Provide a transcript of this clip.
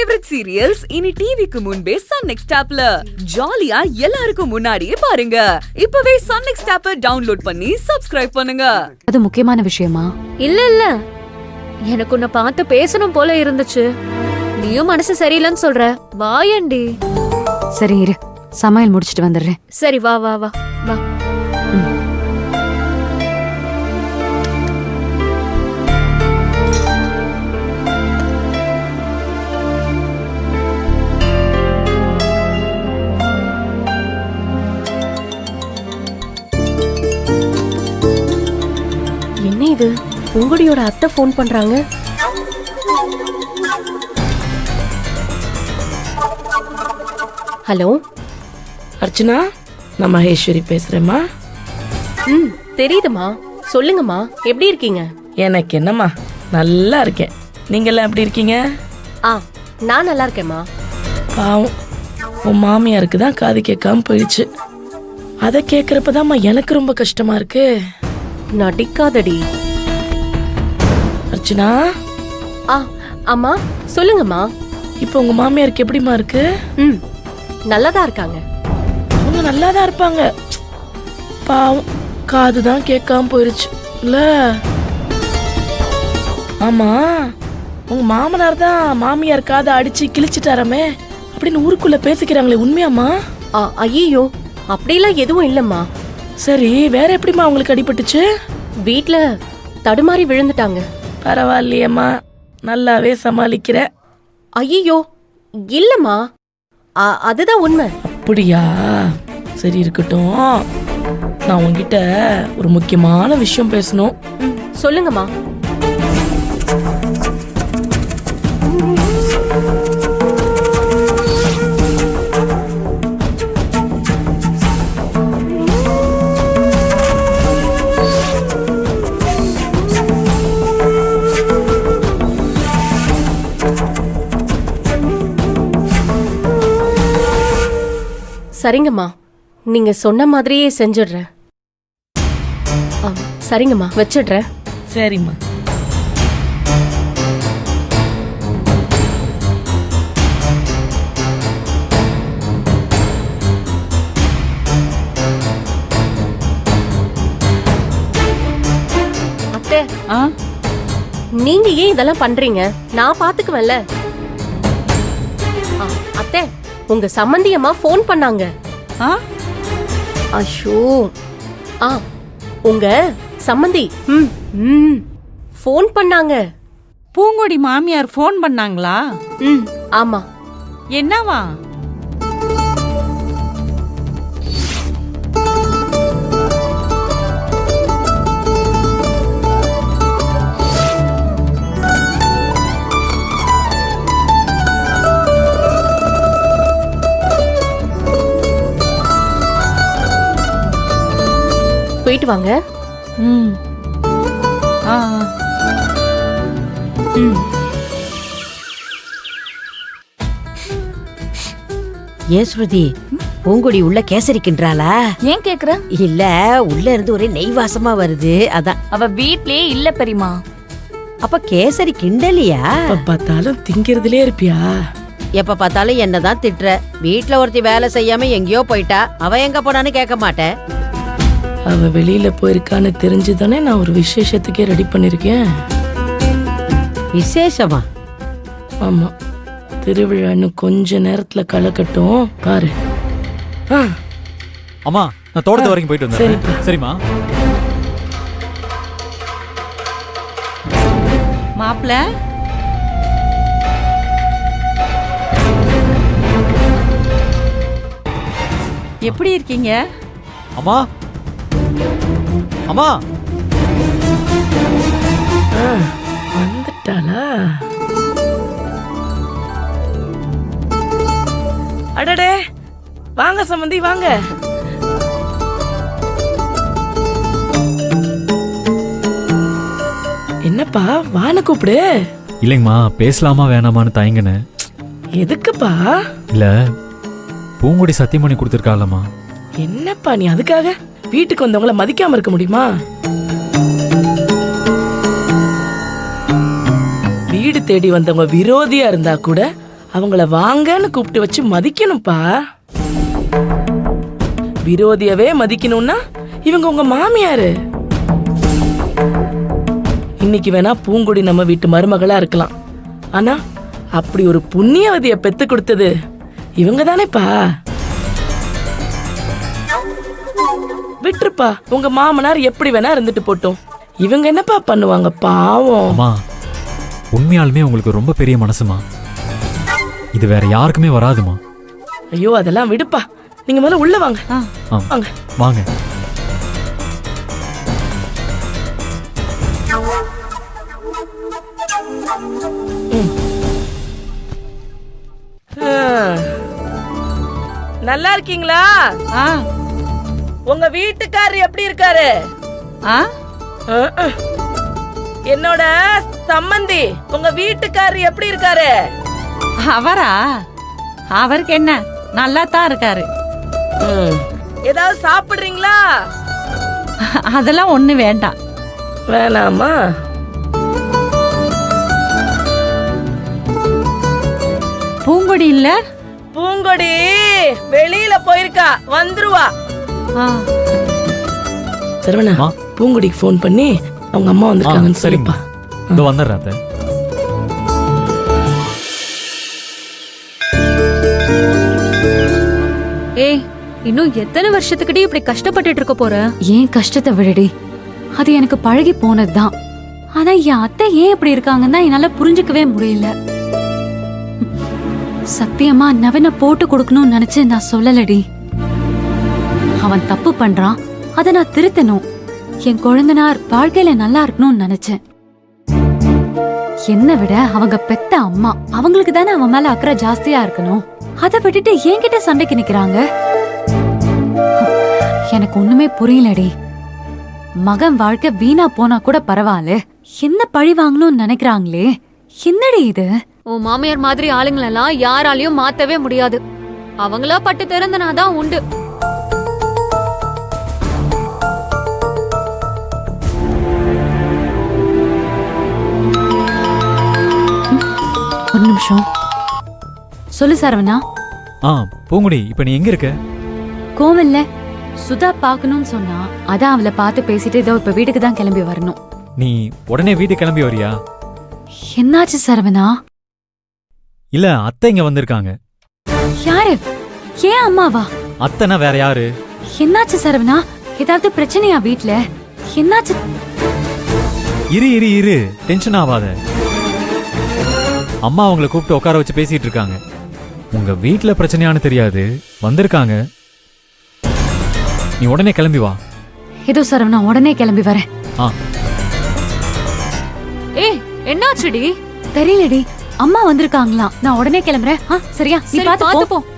Favourite serials இனி டிவிக்கு முன்பே சன் நெக்ஸ்ட் ஆப்ல ஜாலியா எல்லாருக்கும் முன்னாடியே பாருங்க. இப்பவே சன் நெக்ஸ்ட் ஆப்பை டவுன்லோட் பண்ணி சப்ஸ்கிரைப் பண்ணுங்க. அது முக்கியமான விஷயமா? இல்ல எனக்கு உன்னை பார்த்து பேசணும் போல இருந்துச்சு. நீயும் மனசு சரியில்லைன்னு சொல்ற. வாயண்டி. சரி இரு, சமையல் முடிச்சிட்டு வந்துடுறேன். சரி வா வா வா வா. என்ன இது? உங்களுடையோட அத்தை ஃபோன் பண்றாங்க. ஹலோ அர்ச்சனா, நான் மகேஸ்வரி பேசுறேம்மா. தெரியுதுமா, சொல்லுங்கம்மா. எப்படி இருக்கீங்க? எனக்கு என்னம்மா, நல்லா இருக்கேன். நீங்கெல்லாம் எப்படி இருக்கீங்க? நான் நல்லா இருக்கேம்மா. பாவம், உன் மாமியாருக்கு தான் காது கேட்காம போயிடுச்சு. அதை கேட்கறப்பதாம்மா எனக்கு ரொம்ப கஷ்டமா இருக்கு. நடிக்காதடி அர்ச்சனா. அம்மா சொல்லுங்கம்மா. இப்போ உங்க மாமியாருக்கு எப்படிமா இருக்கு? நல்லாதான் இருக்காங்க. அவங்க நல்லாதான் இருப்பாங்க. பாவம், காது தான் கேட்காம போயிடுச்சு இல்ல? ஆமா, உங்க மாமனார் தான் மாமியார் காதை அடிச்சு கிழிச்சிட்டாரமே அப்படின்னு ஊருக்குள்ள பேசிக்கிறாங்களே, உண்மையாமா? ஐயோ, அப்படிலாம் எதுவும் இல்லம்மா. சரி, வேற எப்படிமா உங்களுக்கு அடிபட்டுச்சு? வீட்ல தடுமாறி விழுந்துட்டாங்க. பரவாயில்லையம்மா, நல்லாவே சமாளிக்கிற. ஐயோ இல்லம்மா, அதுதான் உண்மை. அப்படியா? சரி இருக்கட்டும். நான் உங்ககிட்ட ஒரு முக்கியமான விஷயம் பேசணும். சொல்லுங்கம்மா. சரிங்கம்மா, நீங்க சொன்ன மாதிரியே செஞ்சிடுறேன். சரிங்கம்மா, வச்சிடுறேன். சரிம்மா. அத்தை, நீங்க ஏன் இதெல்லாம் பண்றீங்க? நான் பாத்துக்குவேன்ல. அத்தை, உங்க சம்பந்தியம்மா போன் பண்ணாங்க. அஷோ, உங்க சம்பந்தி போன் பண்ணாங்க. பூங்கொடி மாமியார் போன் பண்ணாங்களா? ஆமா. என்னவா? போயிட்டு வாங்க. ஏன் ஸ்ருதி, பூங்கொடி உள்ள கேசரிக்கின்றாளா? ஏன் கேக்குற? இல்ல, உள்ள இருந்து ஒரே நெய் வாசமா வருது, அதான். அவ வீட்லயே இல்ல பெரியமா. அப்ப கேசரி கிண்டலியா? பார்த்தாலும் திங்கிறதுலே இருப்பியா? எப்ப பார்த்தாலும் என்னதான் திட்டுற. வீட்டுல ஒருத்தி வேலை செய்யாம எங்கேயோ போயிட்டா, அவ எங்க போனான்னு கேட்க மாட்டேன். அவ வெளியில போயிருக்கான்னு தெரிஞ்சுதானே நான் ஒரு விசேஷத்துக்கே ரெடி பண்ணிருக்கேன். விசேஷமா? ஆமா, திருவிழான்னு கொஞ்ச நேரத்துல கலக்கட்டும் பாரு. அம்மா, நான் தோட்டத்து வரைக்கும் போயிட்டு வந்தேன். சரிம்மா. மாப்ள, எப்படி இருக்கீங்க? அம்மா, அம்மா வந்துட்டாளா? அடடே, வாங்க சம்பந்தி வாங்க. என்னப்பா, வான கூப்பிடு. இல்லைங்கம்மா, பேசலாமா வேணாமான்னு தயங்கினேன். எதுக்குப்பா? இல்ல, பூங்குடி சத்தியம் பண்ணி கொடுத்துருக்காளம்மா. என்னப்பா நீ அதுக்காக வீட்டுக்கு வந்தவங்கள மதிக்காம இருக்க முடியுமா? வீடு தேடி வந்தவங்க விரோதியா இருந்தா கூட அவங்கள வாங்கன்னு கூப்பிட்டு வச்சு மதிக்கணும்ப்பா. விரோதியவே மதிக்கணும்னா இவங்க உங்க மாமியாரு. இன்னைக்கு வேணா பூங்கொடி நம்ம வீட்டு மருமகளா இருக்கலாம், ஆனா அப்படி ஒரு புண்ணியவதிய பெத்து கொடுத்தது இவங்க தானேப்பா. விட்டுருப்பா, உங்க மாமனார் எப்படி வேணா இருந்துட்டு போட்டோம். இவங்க என்னப்பா பண்ணுவாங்க பாவம். அம்மா உண்மையாலுமே உங்களுக்கு ரொம்ப பெரிய மனசுமா. இது வேற யாருக்குமே வராதுமா. ஐயோ அதெல்லாம் விடுப்பா, நீங்க முதல்ல உள்ள வாங்க. வாங்க வாங்க. நல்லா இருக்கீங்களா? ஆ உங்க வீட்டுக்காரர் எப்படி இருக்காரு? ஆ என்னோட சம்மந்தி உங்க வீட்டுக்காரர் எப்படி இருக்காரு? அவரா? அவருக்கு என்ன, நல்லா தான் இருக்காரு. ஏதாவது சாப்பிடுறீங்களா? அதெல்லாம் ஒண்ணு வேண்டாம். வேணாமா? பூங்கொடி இல்ல? பூங்கொடி வெளியில போயிருக்கா, வந்துருவா. சரவணா, அம்மா. பூங்கொடிக்கு ஃபோன் பண்ணி அவங்க அம்மா வந்திருக்காங்கன்னு சரிங்கம்மா. சொல்லிப்பா. இதோ வந்துடுறேன் அத்தை. ஏய், இன்னும் எத்தனை வருஷத்துக்கிட்டே இப்படி கஷ்டப்பட்டுட்டு இருக்க போற? ஏன் கஷ்டத்தை விடுடி, அது எனக்கு பழகி போனதுதான். ஆனா என் அத்தை ஏன் இப்படி இருக்காங்கன்னு தான் என்னால புரிஞ்சுக்கவே முடியல. சத்தியமா நவீன போட்டு கொடுக்கணும்னு நினைச்சு நான் சொல்லலடி. அவன் தப்பு பண்றான், அதை நான் திருத்தணும். என் குழந்தனார் வாழ்க்கையில நல்லா இருக்கணும்னு நினைச்சேன். என்னை விட அவங்க பெத்த அம்மா, அவங்களுக்கு தானே அவன் மேல அக்கறை ஜாஸ்தியா இருக்கணும். அதை விட்டுட்டு என்கிட்ட சண்டைக்கு நிக்கிறாங்க. எனக்கு ஒண்ணுமே புரியலடி. மகன் வாழ்க்கை வீணா போனா கூட பரவாயில்ல, என்ன பழி வாங்கணும்னு நினைக்கிறாங்களே, என்னடி இது? உன் மாமியார் மாதிரி ஆளுங்களெல்லாம் யாராலையும் மாத்தவே முடியாது. அவங்களா பட்டு திறந்தனாதான் உண்டு. ஒரு நிமிஷம் சொல்லு சரவணா. பூங்குடி, இப்ப நீ எங்க இருக்க? கோவில்ல சுதா பாக்கணும்னு சொன்னா, அதான் அவளை பார்த்து பேசிட்டு இதோ இப்ப வீட்டுக்கு தான் கிளம்பி வரணும். நீ உடனே வீட்டுக்கு கிளம்பி வரியா? என்னாச்சு சரவணா? இல்ல, அத்தை இங்க வந்திருக்காங்க. யாரு? ஏன் அம்மாவா? அத்தைனா வேற யாரு? என்னாச்சு சரவணா? ஏதாவது பிரச்சனையா வீட்ல? என்னாச்சு? இரு இரு இரு, டென்ஷன் ஆகாத. அம்மா அவங்கள கூப்பிட்டு உட்கார வச்சு பேசிட்டு இருக்காங்க. உங்க வீட்ல பிரச்சனையானு தெரியாது, வந்திருக்காங்க. நீ உடனே கிளம்பி வா. ஏதோ சரவணா, உடனே கிளம்பி வரேன். ஏய், என்னாச்சுடி? தெரியலடி, அம்மா வந்திருக்காங்களாம். நான் உடனே கிளம்புறேன். சரியா? நீ சரி, பாத்து பாத்து போ. போ.